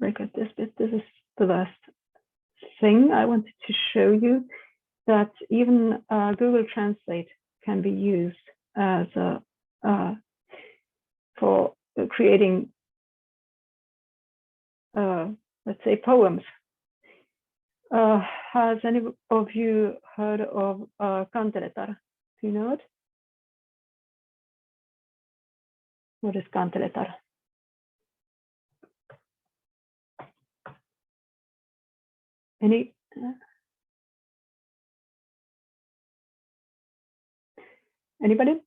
break out this bit. This is the last thing I wanted to show you, that even Google Translate can be used as for creating, let's say, poems. Has any of you heard of kanteletar? Do you know it? What is kanteletar? Anybody?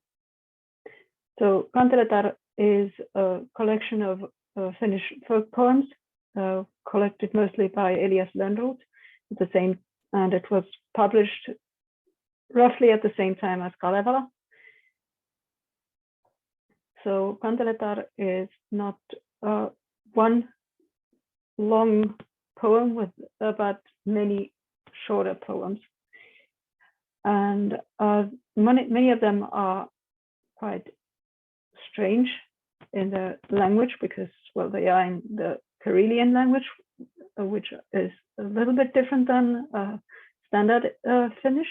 So kanteletar is a collection of Finnish folk poems collected mostly by Elias Lönnrot at the same, and it was published roughly at the same time as Kalevala. So kanteletar is not one long poem with but many shorter poems, and many of them are quite strange in the language because, well, they are in the Karelian language, which is a little bit different than standard Finnish.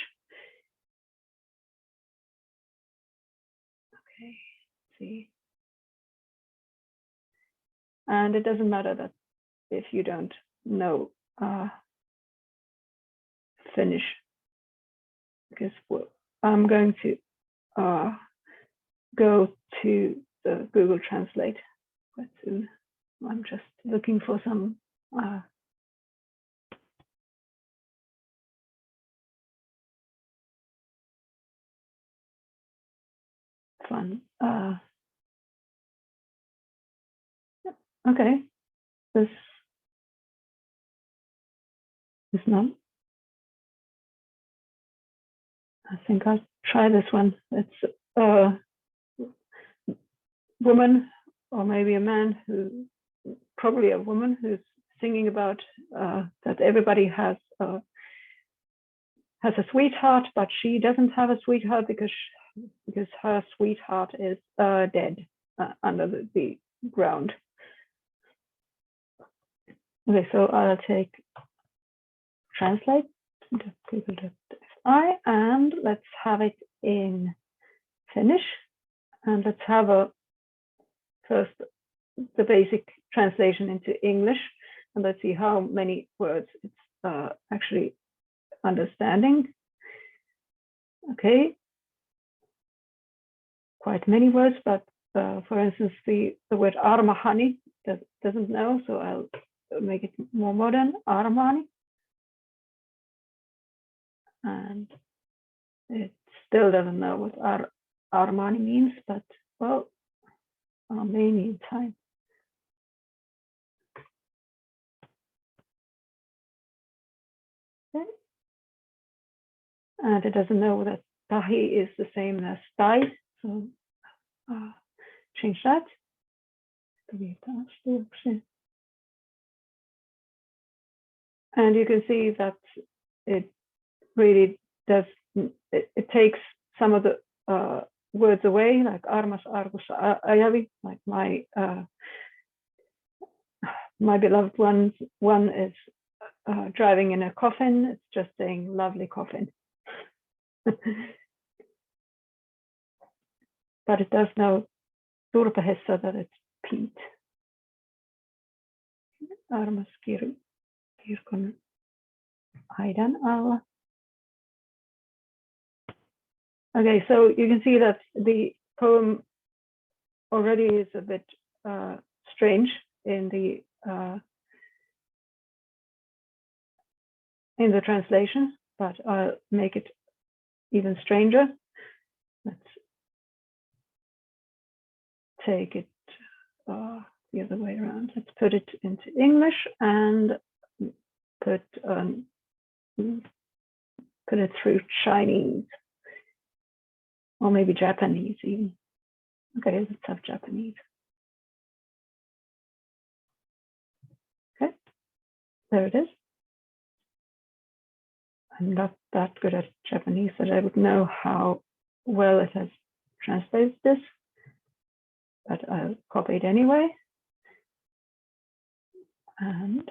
Okay, let's see. And it doesn't matter that if you don't know Finnish, because I'm going to go to the Google Translate quite soon. I'm just looking for some fun. Okay, this is none. I think I'll try this one. It's a woman, or maybe a man, who, probably a woman, who's singing about that everybody has a sweetheart, but she doesn't have a sweetheart because her sweetheart is dead under the ground. Okay, so I'll take translate to Google.fi, and let's have it in Finnish, and let's have first the basic translation into English, and let's see how many words it's actually understanding. Okay, quite many words, but for instance, the word armahani doesn't know, so I'll make it more modern, armani. And it still doesn't know what armani means, but, well, maybe in time. Okay. And it doesn't know that tahi is the same as tai, so change that. And you can see that it really does, it takes some of the words away, like armas, argus, ayavi, like my beloved one is driving in a coffin. It's just saying lovely coffin. But it does know turpahessa, that it's peat. Armas kirkon aidan alla. Okay, so you can see that the poem already is a bit strange in the translation, but I'll make it even stranger. Let's take it the other way around. Let's put it into English and put it through Chinese, or maybe Japanese even. Okay, let's have Japanese. Okay, there it is. I'm not that good at Japanese that I would know how well it has translated this, but I'll copy it anyway. And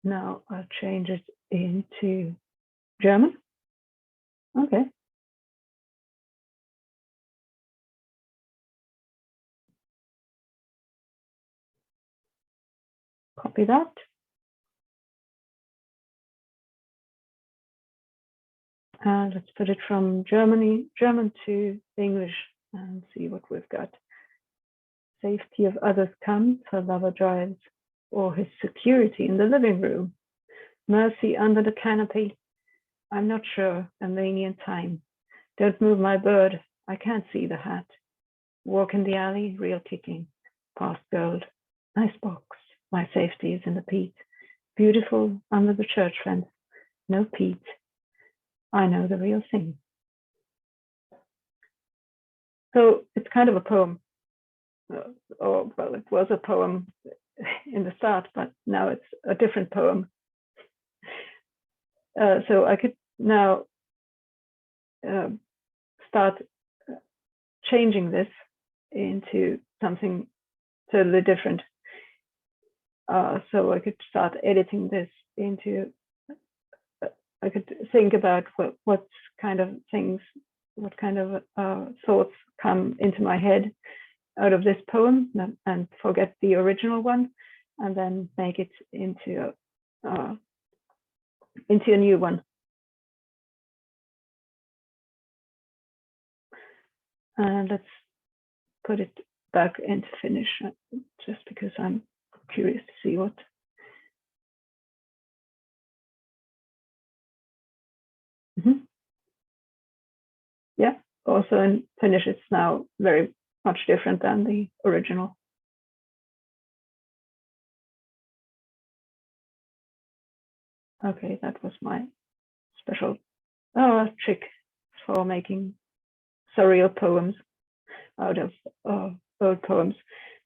now I'll change it into German. Okay. Copy that. And let's put it from German to English and see what we've got. Safety of others comes, her lover drives, or his security in the living room. Mercy under the canopy. I'm not sure, a mania time. Don't move my bird, I can't see the hat. Walk in the alley, real kicking. Past gold. Nice box. My safety is in the peat. Beautiful under the church fence. No peat. I know the real thing. So it's kind of a poem. Or, well, it was a poem in the start, but now it's a different poem. So I could now start changing this into something totally different. So I could start editing this into, I could think about what kind of things, what kind of thoughts come into my head out of this poem and forget the original one, and then make it into a new one. And let's put it back into Finnish, just because I'm curious to see what. Yeah, also in Finnish, it's now very much different than the original. Okay, that was my special trick for making surreal poems out of old poems.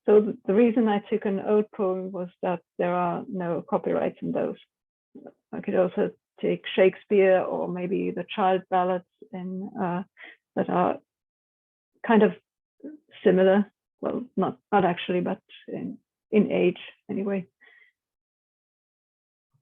So the reason I took an old poem was that there are no copyrights in those. I could also take Shakespeare or maybe the child ballads in that are kind of similar. Well, not actually, but in age anyway.